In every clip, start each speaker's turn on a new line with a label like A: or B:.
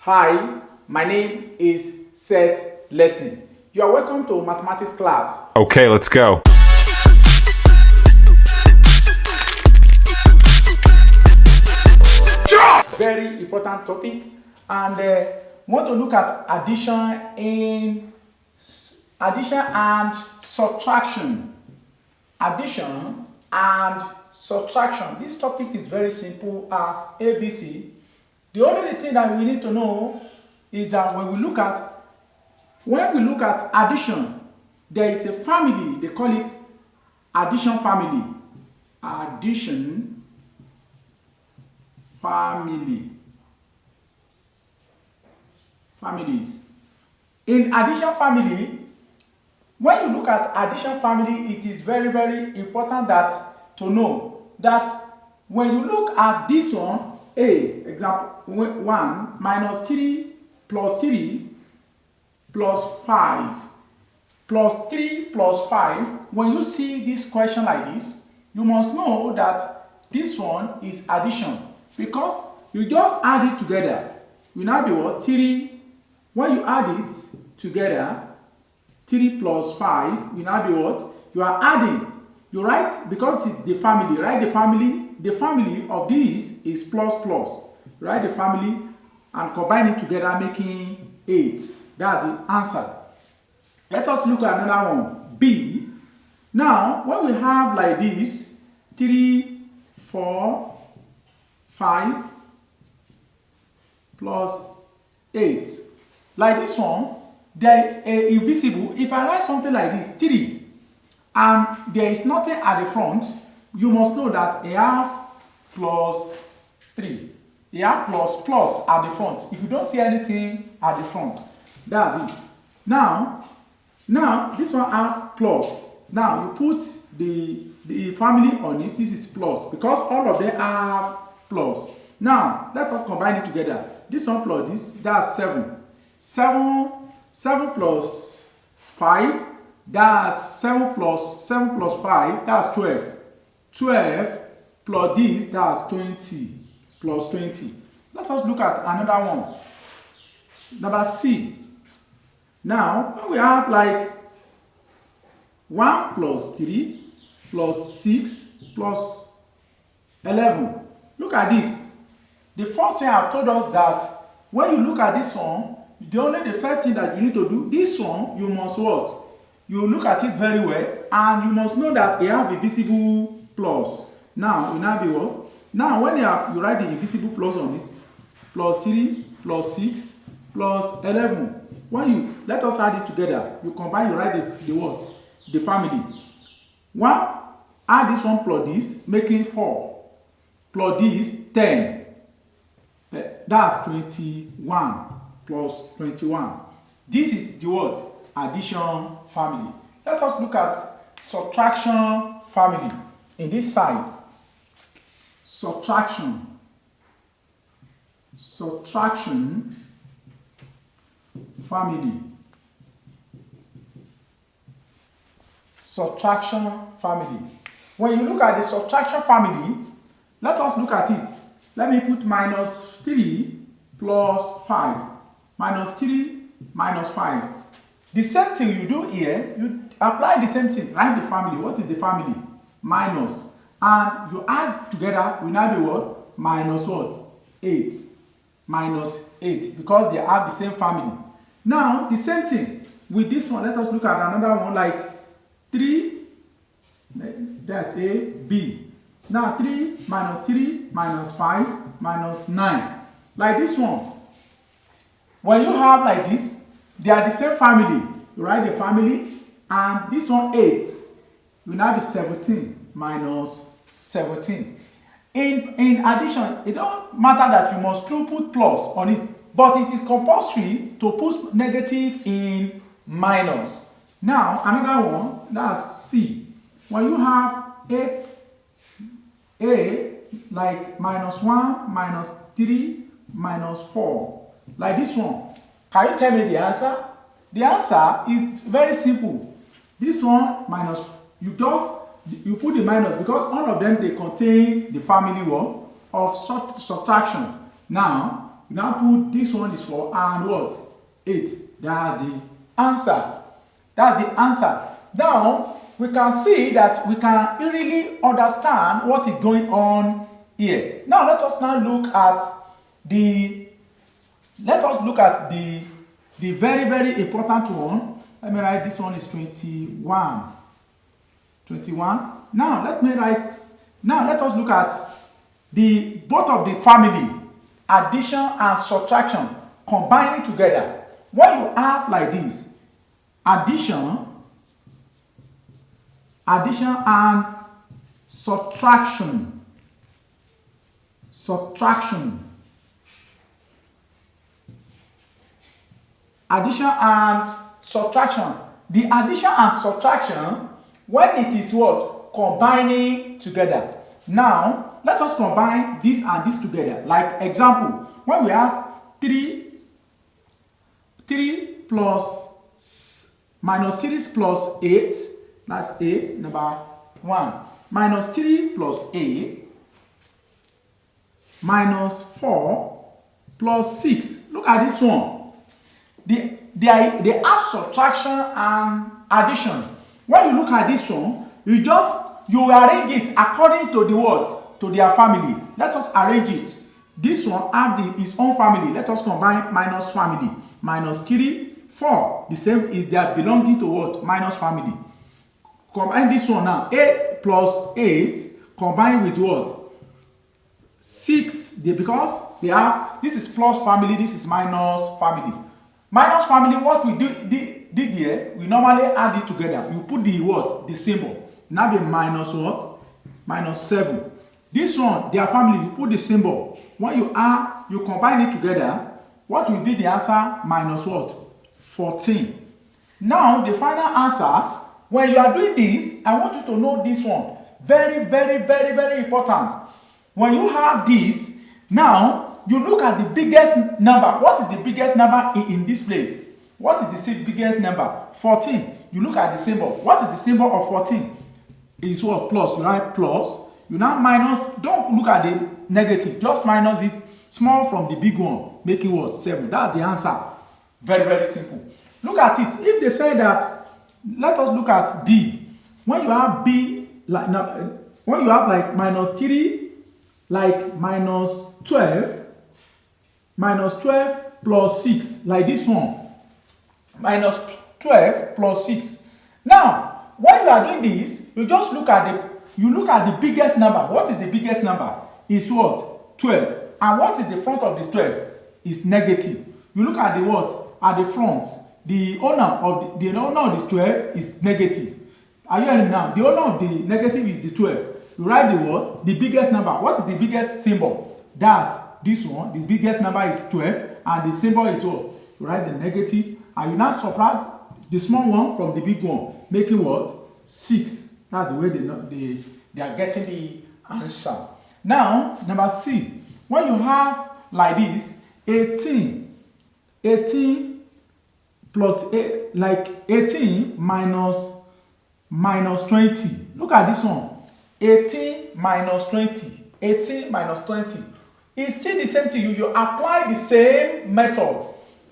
A: Hi, my name is Seth Lesson. You are welcome to mathematics class.
B: Okay, let's go.
A: Very important topic, and want to look at addition and subtraction. Addition and subtraction. This topic is very simple as ABC. The only thing that we need to know is that when we look at addition, there is a family, they call it addition family. Addition family. Families. In addition family, when you look at addition family, it is very, very important that to know that when you look at this one, example 1 minus 3 plus 5 plus 3 plus 5, when you see this question like this, you must know that this one is addition because you just add it together. You now be what? 3. When you add it together, 3 plus 5, you now be what? You are adding. You write, because it's the family, write the family. The family of this is plus plus. Write the family and combine it together, making 8. That's the answer. Let us look at another one. B. Now, when we have like this, 3, 4, 5 plus 8. Like this one, there is a invisible. If I write something like this, 3, and there is nothing at the front, you must know that a half plus 3. A half plus plus at the front. If you don't see anything at the front, that's it. Now this one half plus. Now you put the family on it. This is plus because all of them have plus. Now let us combine it together. This one plus this, that's 7. 7 plus 5, that's 7 plus 5, that's 12. 12 plus this, that's 20 plus 20. Let us look at another one. Number C. Now, when we have like 1 plus 3 plus 6 plus 11. Look at this. The first thing I've told us that when you look at this one, the first thing that you need to do, this one, you must what? You look at it very well, and you must know that you have a visible plus. Now, you now be what? Now, when you write the invisible plus on it, plus 3, plus 6, plus 11. When you, let us add it together, you combine, you write the what? The family. 1, add this one plus this, making 4. Plus this, 10. That's 21 plus 21. This is the what? Addition family. Let us look at subtraction family. In this side, subtraction family. Subtraction family. When you look at the subtraction family, let us look at it. Let me put minus 3 plus 5. Minus 3 minus 5. The same thing you do here, you apply the same thing. Write the family. What is the family? Minus. And you add together, will now be what? Minus what? 8. Minus 8. Because they have the same family. Now, the same thing with this one. Let us look at another one like 3. That's A, B. Now 3 minus 5 minus 9. Like this one. When you have like this, they are the same family. You write the family, and this one 8 will now be 17 minus 17. In addition, it don't matter that you must put plus on it, but it is compulsory to put negative in minus. Now another one, that's C. When you have 8A, like minus 1, minus 3, minus 4. Like this one. Can you tell me the answer? The answer is very simple. This one minus, you put the minus because all of them, they contain the family of subtraction. Now, You now put this one is 4 and what? 8. That's the answer. That's the answer. Now, we can see that we can really understand what is going on here. Now, let us now look at the very, very important one. Let me write this one is 21. 21. Now, let us look at the both of the family, addition and subtraction, combining together. When you have like this, addition and subtraction. Addition and subtraction. The addition and subtraction, when it is what? Combining together. Now, let us combine this and this together. Like example, when we have 3 plus minus 3 plus 8, that's A, number 1. Minus 3 plus A, minus 4 plus 6. Look at this one. They have subtraction and addition. When you look at this one, you arrange it according to the what? To their family. Let us arrange it. This one have its own family. Let us combine minus family. Minus 3, 4. The same is they are belonging to what? Minus family. Combine this one now. 8 plus 8 combined with what? 6. Because they have, this is plus family, this is minus family. Minus family, what we did here, we normally add it together. You put the what? The symbol. Now be minus what? Minus 7. This one, their family, you put the symbol. When you combine it together, what will be the answer? Minus what? 14. Now, the final answer, when you are doing this, I want you to know this one. Very, very, very, very important. When you have this, now, you look at the biggest number. What is the biggest number in this place? What is the biggest number? 14. You look at the symbol. What is the symbol of 14? It's what? Plus. You write plus. You now minus. Don't look at the negative. Just minus it small from the big one. Making what? 7. That's the answer. Very, very simple. Look at it. If they say that, let us look at B. When you have B, like when you have like minus 3, like minus 12, minus 12 plus 6, like this one. Minus 12 plus 6. Now, when you are doing this, you just look at the biggest number. What is the biggest number? Is what? 12. And what is the front of this 12? Is negative. You look at the what? At the front. The owner of this 12 is negative. Are you hearing me now? The owner of the negative is the 12. You write the what? The biggest number. What is the biggest symbol? That's this one. This biggest number is 12. And the symbol is what? You write the negative. And you now subtract the small one from the big one. Making what? 6. That's the way they are getting the answer. Now, number C. When you have like this, 18 plus 8, like 18 minus 20. Look at this one. 18 minus 20. 18 minus 20. It's still the same thing. You apply the same method.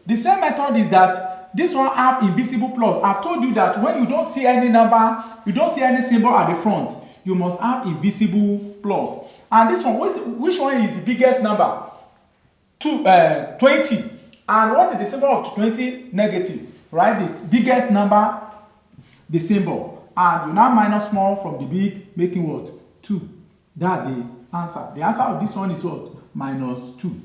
A: The same method is that this one have invisible plus. I've told you that when you don't see any number, you don't see any symbol at the front, you must have invisible plus. And this one, which one is the biggest number? 20. And what is the symbol of 20? Negative. Right? This biggest number, the symbol. And you now minus small from the big, making what? 2. That's the answer. The answer of this one is what? Minus 2.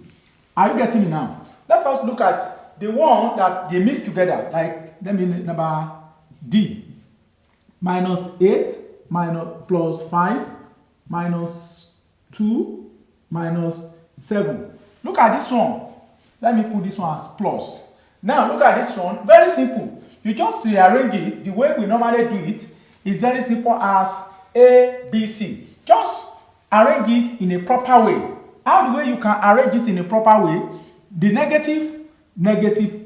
A: Are you getting me now? Let us look at the one that they mix together. Like, let me number D. Minus 8 plus 5 minus 2 minus 7. Look at this one. Let me put this one as plus. Now look at this one. Very simple. You just rearrange it. The way we normally do it is very simple as A, B, C. Just arrange it in a proper way. How the way you can arrange it in a proper way? The negative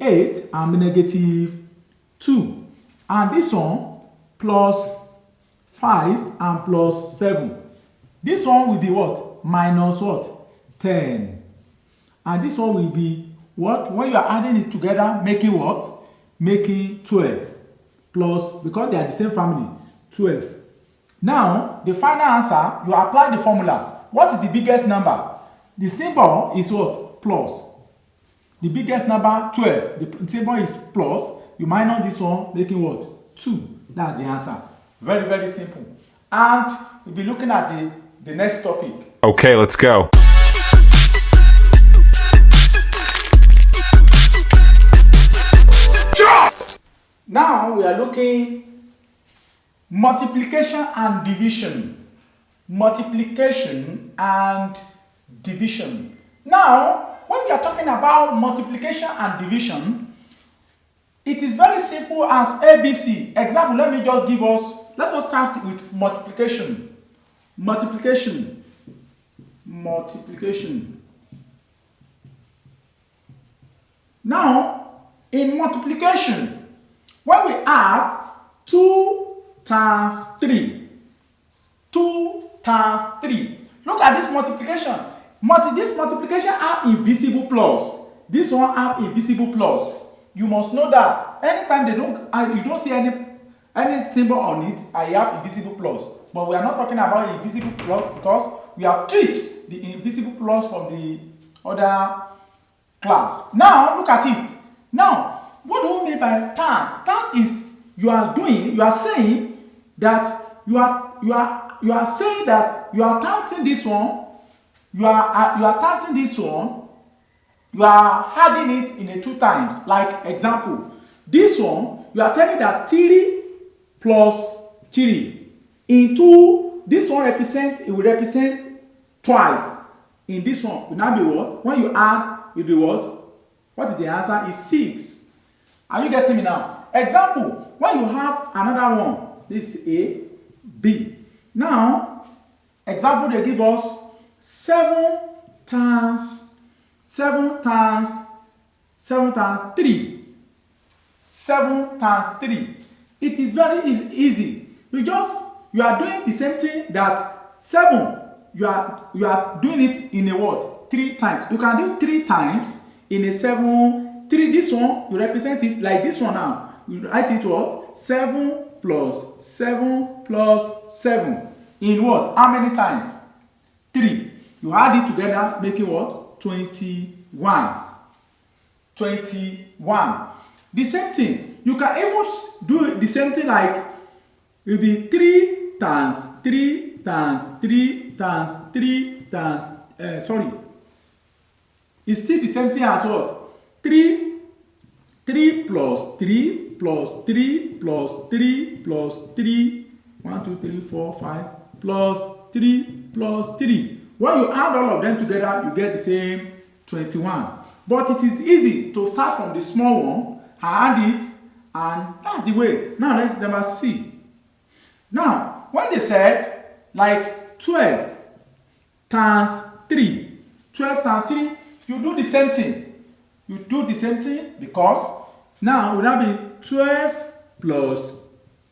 A: 8 and negative 2. And this one plus 5 and plus 7. This one will be what? Minus what? 10. And this one will be what? When you are adding it together, making what? Making 12 plus, because they are the same family, 12. Now, the final answer, you apply the formula. What is the biggest number? The symbol is what? Plus. The biggest number, 12. The symbol is plus. You minus this one, making what? 2. That's the answer. Very, very simple. And we'll be looking at the next topic.
B: Okay, let's go.
A: Now we are looking multiplication and division. Multiplication and division. Now, when we are talking about multiplication and division, it is very simple as ABC. Example, let us start with multiplication. Multiplication. Now, in multiplication, when we have 2 times 3, 2 times 3, look at this multiplication. This multiplication have invisible plus. This one have invisible plus. You must know that anytime you don't see any symbol on it, I have invisible plus. But we are not talking about invisible plus because we have treated the invisible plus from the other class. Now look at it. Now, what do we mean by times? Times is you are saying that you are saying that you are times this one, you are times this one, you are adding it in a 2 times. Like example, this one you are telling that 3 plus 3 into this one it will represent twice. In this one will now be what? When you add, will be what? What is the answer? Is 6. Are you getting me now? Example, when you have another one, this is A, B. Now, example, they give us 7 times 3. 7 times 3. It is very easy. You are doing the same thing that 7. You are doing it in a what? 3 times. You can do 3 times in a 7. 3, this one, you represent it like this one now. You write it what? 7 plus 7 plus 7. In what? How many times? 3. You add it together, making what? 21. 21. The same thing. You can even do the same thing like, it will be 3 times 3 times 3 times 3 times, sorry. It's still the same thing as what? 3 plus 3 plus 3 plus 3 plus 3, 1, 2, 3, 4, 5, plus 3 plus 3. When you add all of them together, you get the same 21. But it is easy to start from the small one, add it, and that's the way. Now let number C. Now, when they said like 12 times 3, 12 times 3, you do the same thing. You do the same thing because now it will now be 12 plus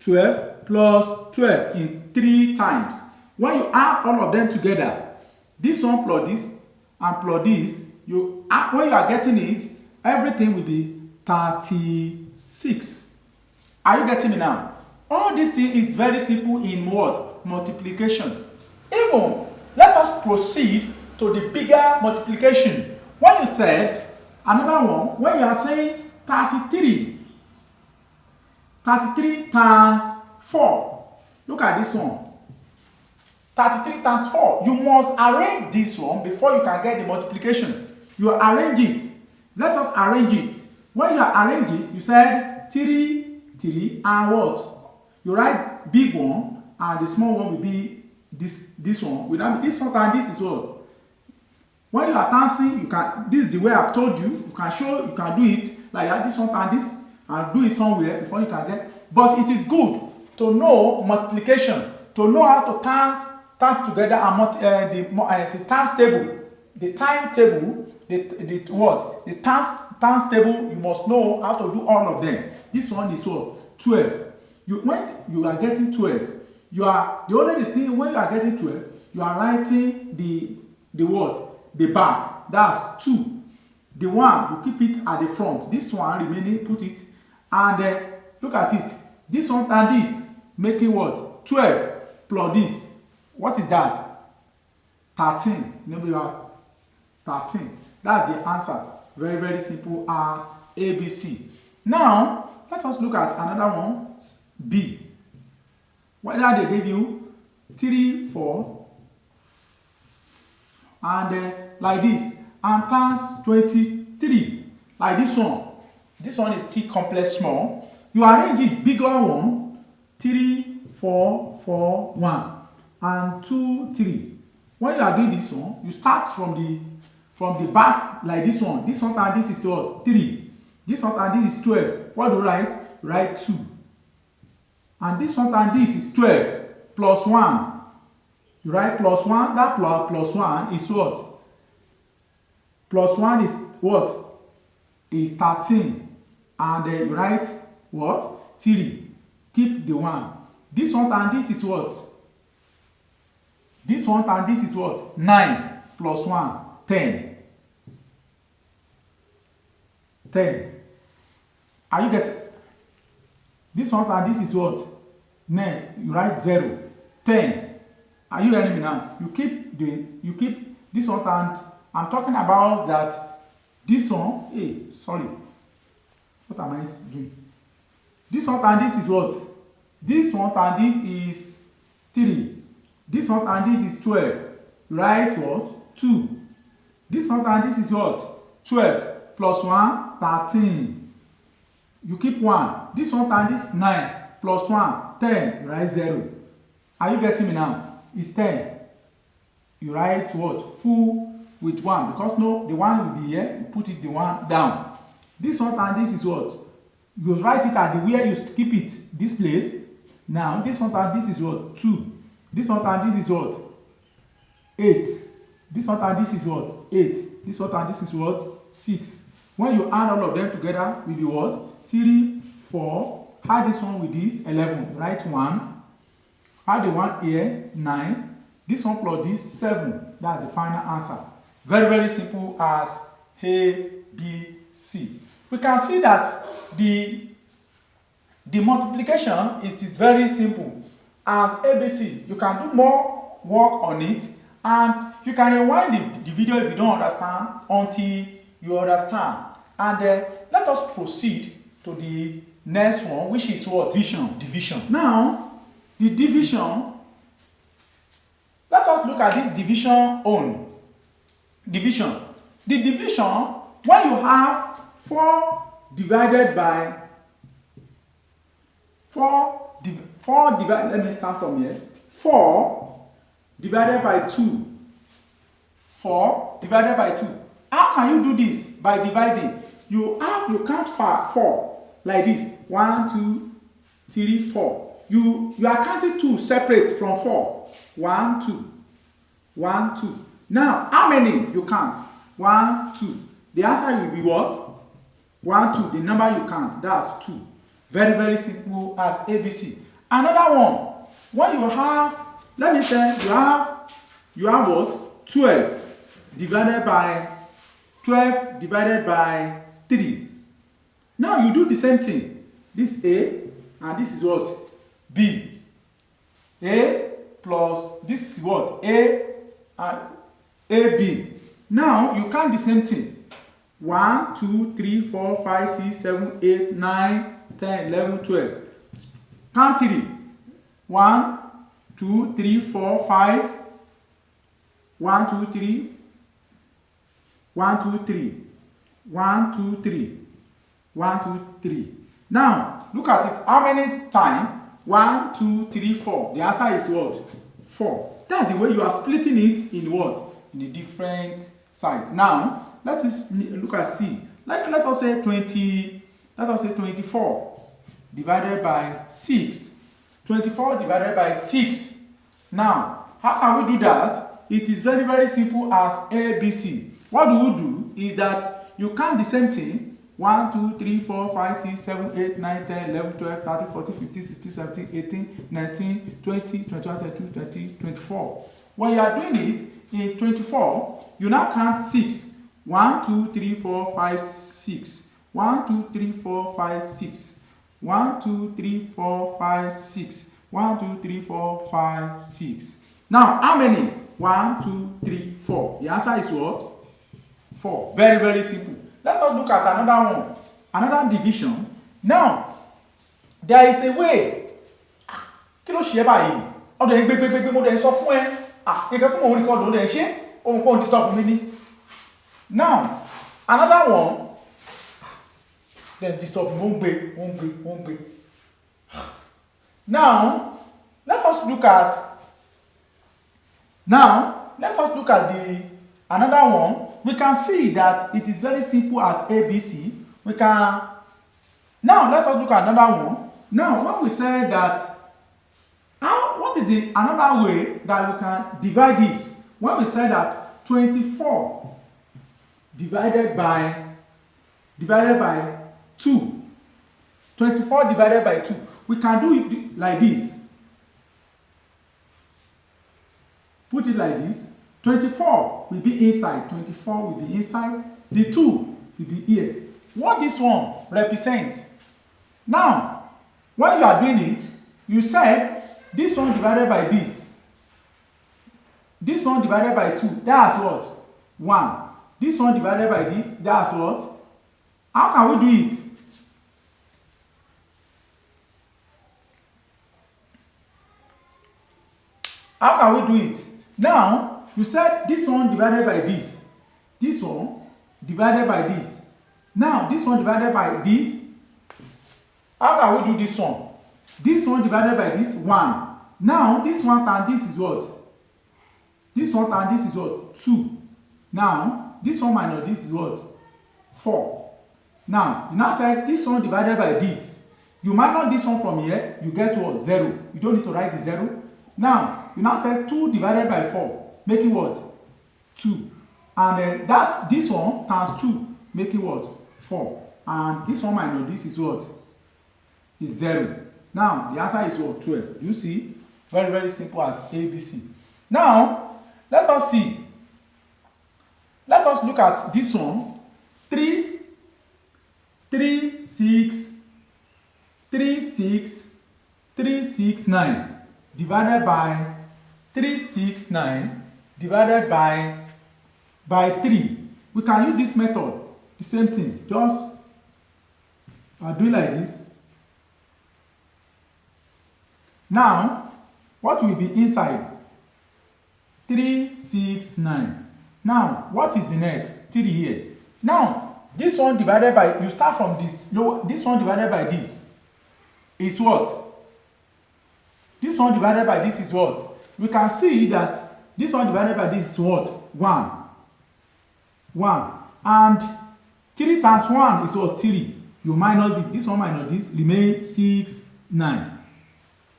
A: 12 plus 12 in 3 times. When you add all of them together, this one plus this and plus this, when you are getting it, everything will be 36. Are you getting me now? All this thing is very simple in what? Multiplication. Even, let us proceed to the bigger multiplication. When you said another one, when you are saying 33 times 4. Look at this one. 33 times 4. You must arrange this one before you can get the multiplication. You arrange it. Let us arrange it. When you arrange it, you said 3, and what? You write big one, and the small one will be this one. Without this one, and this is what? When you are dancing, you can. This is the way I've told you. You can do it like that. This one and this, and do it somewhere before you can get. But it is good to know multiplication, to know how to times together and the times table, the timetable, the times table. You must know how to do all of them. This one is what? 12. When you are getting 12, you are the only thing. When you are getting 12, you are writing the what? The back. That's 2. The 1, you keep it at the front. This one remaining, put it. And look at it. This one and this, making what? 12 plus this. What is that? 13. Maybe you have 13. That's the answer. Very, very simple as ABC. Now, let us look at another one, B. Whether they give you 3, 4, and like this, and times 23, like this one. This one is still complex small. You arrange it, bigger one, 3, 4, 4, 1, and 2, 3. When you are doing this one, you start from the back like this one. This one and this is what? 3. This one and this is 12. What do you write? You write 2. And this one and this is 12 plus 1. You write plus 1. That plus 1 is what? Plus 1 is what? Is 13. And you write what? 3. Keep the 1. This one and this is what? This one and this is what? 9 plus 1, 10. 10. Are you getting? This one and this is what? 9. You write 0. 10. Are you hearing me now? You keep this one, and I'm talking about that. This one, hey, sorry. What am I doing? This one and this is what? This one and this is 3. This one and this is 12. Write what? 2. This one and this is what? 12 plus 1, 13. You keep 1. This one and this 9 plus 1, 10. You write 0. Are you getting me now? It's 10. You write what? Full with 1. Because no, the 1 will be here. You put it the 1 down. This one and this is what? You write it at the where you keep it, this place. Now, this one and this is what? 2. This one and this is what? 8. This one and this is what? 8. This one and this is what? 6. When you add all of them together, will be what? 3, 4. Add this one with this, 11. Write 1. Add the 1 here, 9. This one plus this, 7. That's the final answer. Very, very simple as A, B, C. We can see that the multiplication is very simple as ABC. You can do more work on it, and you can rewind the video if you don't understand until you understand. And let us proceed to the next one, which is what? Division. Now, the division, let us look at this division on. Division. The division, when you have 4 divided by 4 divided, let me start from here. 4 divided by 2. 4 divided by 2. How can you do this? By dividing. You count 4 like this. 1, 2, 3, 4. You are counting 2 separate from 4. 1, 2. 1, 2. Now, how many you count? 1, 2. The answer will be what? 1, 2. The number you count, that's 2. Very, very simple as ABC. Another one. When you have, let me say, you have what? 12 divided by 3. Now you do the same thing. This A and this is what? B. A plus this is what? AB. Now you count the same thing. 1, 2, 3, 4, 5, 6, 7, 8, 9, 10, 11, 12. Count 3. 1, 2, 3, 4, 5. 1, 2, 3. 1, 2, 3. 1, 2, 3. 1, 2, 3. Now, look at it. How many times? 1, 2, 3, 4. The answer is what? 4. That's the way you are splitting it in what? In a different size. Now, let us look at C. Let us say 20. Let us say 24 divided by 6. 24 divided by 6. Now, how can we do that? It is very, very simple as ABC. What do is that you count the same thing. 1, 2, 3, 4, 5, 6, 7, 8, 9, 10, 11, 12, 13, 14, 15, 16, 17, 18, 19, 20, 21, 22, 23, 24. When you are doing it in 24, you now count 6. 1, 2, 3, 4, 5, 6. 1, 2, 3, 4, 5, 6. 1, 2, 3, 4, 5, 6. 1, 2, 3, 4, 5, 6. Now, how many? 1, 2, 3, 4. The answer is what? 4. Very, very simple. Let us look at another one. Another division. Now, there is a way. Kí ló ṣe báyìí? Ọ̀dọ̀ yẹn gbégbégbé mo dẹ̀ sọ fún ẹ. Nǹkan tí mo rí kọ́ ló dẹ̀ ṣe. Ohun kan disturb mi ni. Now, another one. Then disturb me. Won't gbé. Now, let us look at the another one. We can see that it is very simple as ABC. Now let us look at another one. Now, when we say that, what is the another way that we can divide this? When we say that 24 divided by 2, 24 divided by 2, we can do it like this. Put it like this. 24 will be inside. 24 will be inside. The 2 will be here. What this one represents? Now, when you are doing it, you said this one divided by this. This one divided by 2. That's what? 1. This one divided by this. That's what? How can we do it? How can we do it? Now, you said this one divided by this. This one divided by this. Now, this one divided by this. How can we do this one? This one divided by this, 1. Now, this one and this is what? This one and this is what? 2. Now, this one minus this is what? 4. Now, you now said this one divided by this. You minus this one from here, you get what? 0. You don't need to write the 0. Now, you now say 2 divided by 4, making what? 2. And then this one times 2, making what? 4. And this one minus this is what? Is 0. Now, the answer is what? 12. You see? Very, very simple as ABC. Now, let us see. Let us look at this one. 3, 6, 3, 6, 3, 6, 9. Divided by 3, 6, 9 divided by 3. We can use this method. The same thing. Just do it like this. Now, what will be inside? 3, 6, 9. Now, what is the next? 3 here. Now, this one divided by, you start from this one divided by this is what? This one divided by this is what? We can see that this one divided by this is what? 1. 1. And 3 times 1 is what? 3. You minus it. This one minus this remains 6, 9.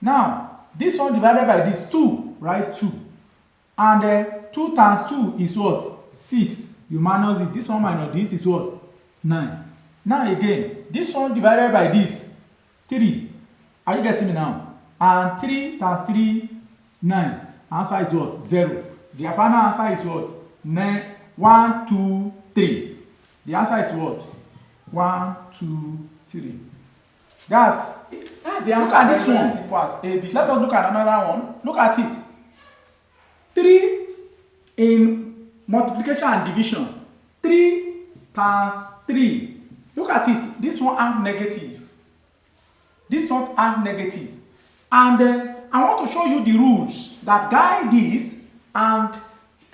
A: Now, this one divided by this 2, right? 2. And 2 times 2 is what? 6. You minus it. This one minus this is what? 9. Now again, this one divided by this 3. Are you getting me now? And 3 times 3, 9. Answer is what? 0. The final answer is what? 1, 2, 3. The answer is what? 1, 2, 3. That's the answer. Look at this one. Simple as ABC. Let us look at another one. Look at it. 3 in multiplication and division. 3 times 3. Look at it. This one have negative. This one have negative. And I want to show you the rules that guide this and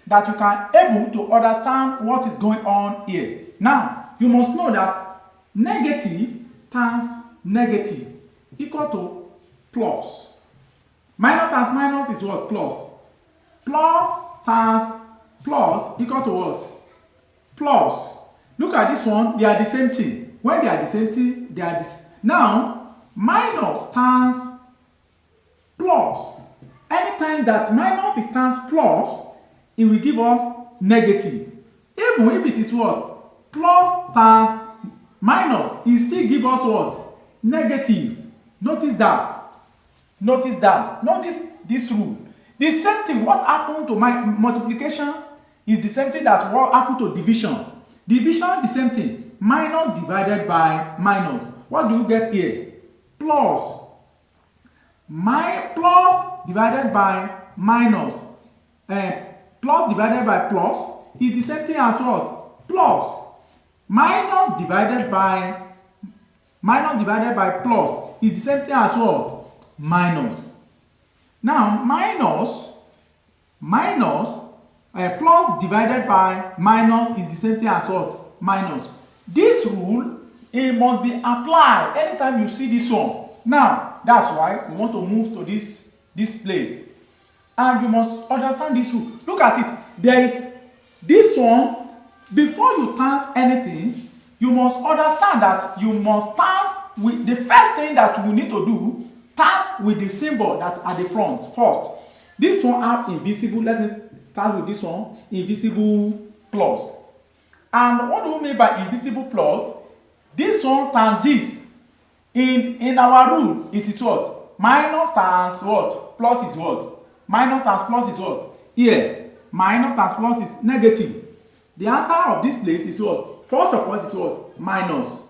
A: that you can able to understand what is going on here. Now, you must know that negative times negative equal to plus. Minus times minus is what? Plus. Plus times plus equal to what? Plus. Look at this one. They are the same thing. When they are the same thing, they are this. Now, minus times plus. Anytime that minus is times plus, it will give us negative. Even if it is what? Plus times minus, it still give us what? Negative. Notice that. Notice that. Notice this rule. The same thing, what happened to my multiplication is the same thing that what happened to division. Division, the same thing. Minus divided by minus. What do you get here? Plus. Plus divided by minus. Plus divided by plus is the same thing as what? Plus. Minus divided by plus is the same thing as what? Minus. Now plus divided by minus is the same thing as what? Minus. This rule, it must be applied anytime you see this one. Now that's why we want to move to this place, and you must understand this rule. Look at it. There is this one. Before you times anything, you must understand that you must times with the first thing that we need to do, times with the symbol that at the front first. This one have invisible. Let me start with this one, invisible plus. And what do we mean by invisible plus? This one times this. In our rule, it is what? Minus times what? Plus is what? Minus times plus is what? Here, minus times plus is negative. The answer of this place is what? First of all is what? Minus.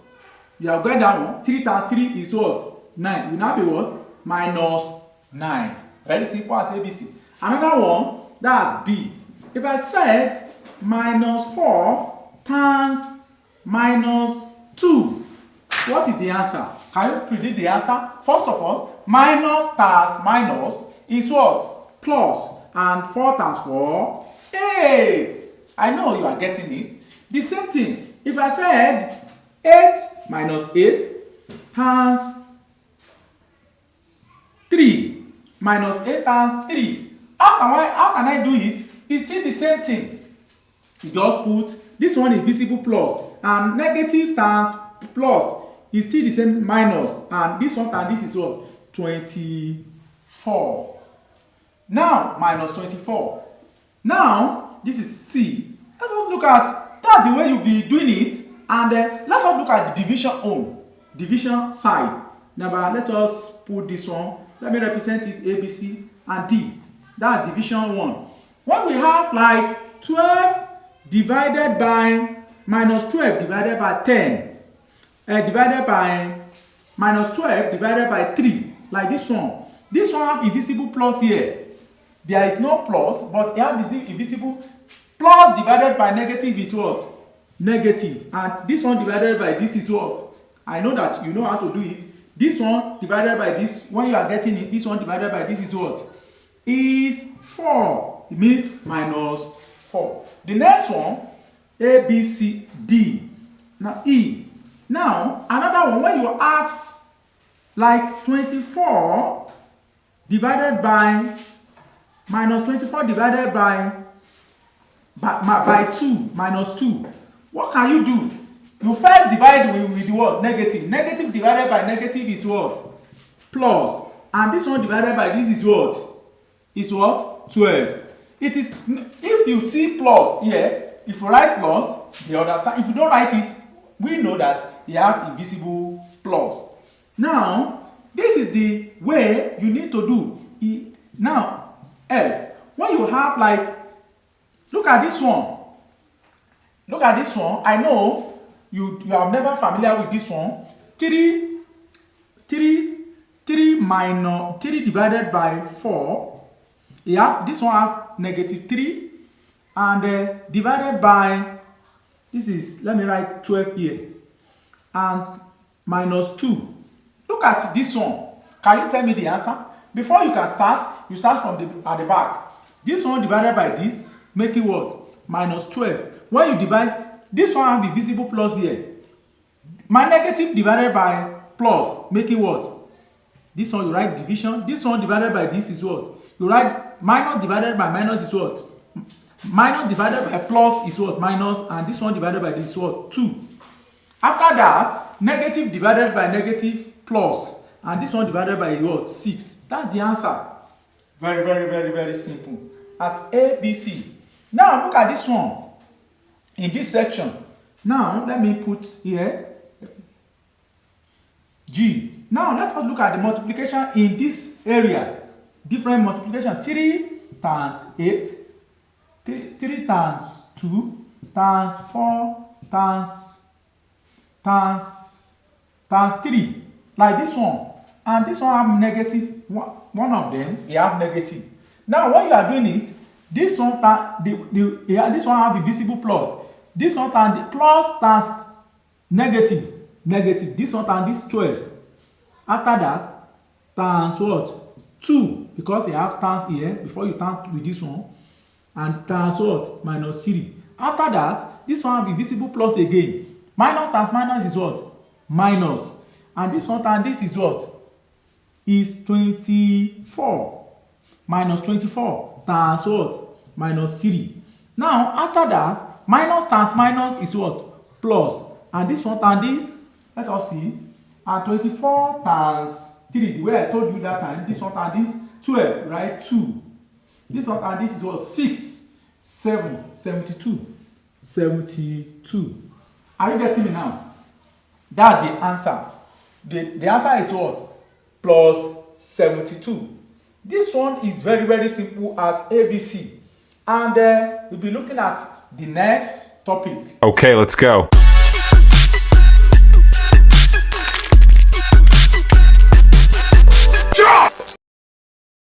A: You have got that one. 3 times 3 is what? 9. It will now be what? Minus 9. Very simple as ABC. Another one, that's B. If I said minus 4 times minus 2, what is the answer? Can you predict the answer? First of all, minus times minus is what? Plus. And 4 times 4, 8. I know you are getting it. The same thing. If I said 8 minus 8 times 3 minus 8 times 3. How can I do it? It's still the same thing. You just put this one invisible plus, and negative times plus is still the same minus, and this one and this is what? 24. Now minus 24. Now this is C. Let us look at, that's the way you'll be doing it, and let us look at the division side. Now let us put this one. Let me represent it A, B, C, and D. That's division 1. When we have like 12 divided by minus 12 divided by 10, divided by minus 12 divided by 3, like this one. This one have invisible plus here. There is no plus, but you have invisible. Plus divided by negative is what? Negative. And this one divided by this is what? I know that you know how to do it. This one divided by this, when you are getting it, this one divided by this is what? Is 4. It means minus 4. The next one, A, B, C, D. Now E. Now another one, when you have like 24 divided by minus 24 divided by 2 minus 2. What can you do? You first divide with the what? Negative. Negative divided by negative is what? Plus. And this one divided by this is what? Is what? 12. It is, if you see plus here, if you write plus, you understand. If you don't write it, we know that you have invisible plus. Now, this is the way you need to do. Now, F. When you have like, look at this one. Look at this one. I know you are never familiar with this one. 3 divided by 4. You have this one have negative 3, and divided by, this is, let me write 12 here, and minus 2. Look at this one. Can you tell me the answer? Before you can start, you start from at the back. This one divided by this, make it what? Minus 12. When you divide, this one have invisible plus here. My negative divided by plus, make it what? This one you write division. This one divided by this is what? You write minus divided by minus is what? Minus divided by plus is what? Minus, and this one divided by this is what? 2. After that, negative divided by negative plus, and this one divided by what? 6. That's the answer. Very, very, very, very simple. As A, B, C. Now look at this one in this section. Now let me put here G. Now let us look at the multiplication in this area. Different multiplication. 3 times 8, 3 times 2 times 4 times times 3, like this one, and this one have negative. One of them, they have negative. Now when you are doing it, this one this one have invisible plus, this one times the plus times negative, this one times this 12. After that, times what? 2, because you have times here before you turn with this one, and times what? Minus 3. After that, this one have invisible plus again. Minus times minus is what? Minus. And this one times this is what? Is 24. Minus 24 times what? Minus 3. Now, after that, minus times minus is what? Plus. And this one times this, let us see. And 24 times 3, the way I told you that time, this one times this, 12, right? 2. This one times this is what? 6, 7, 72. 72. Are you getting me now? That's the answer. The answer is what? Plus 72. This one is very, very simple as ABC. And we'll be looking at the next topic.
B: Okay, let's go.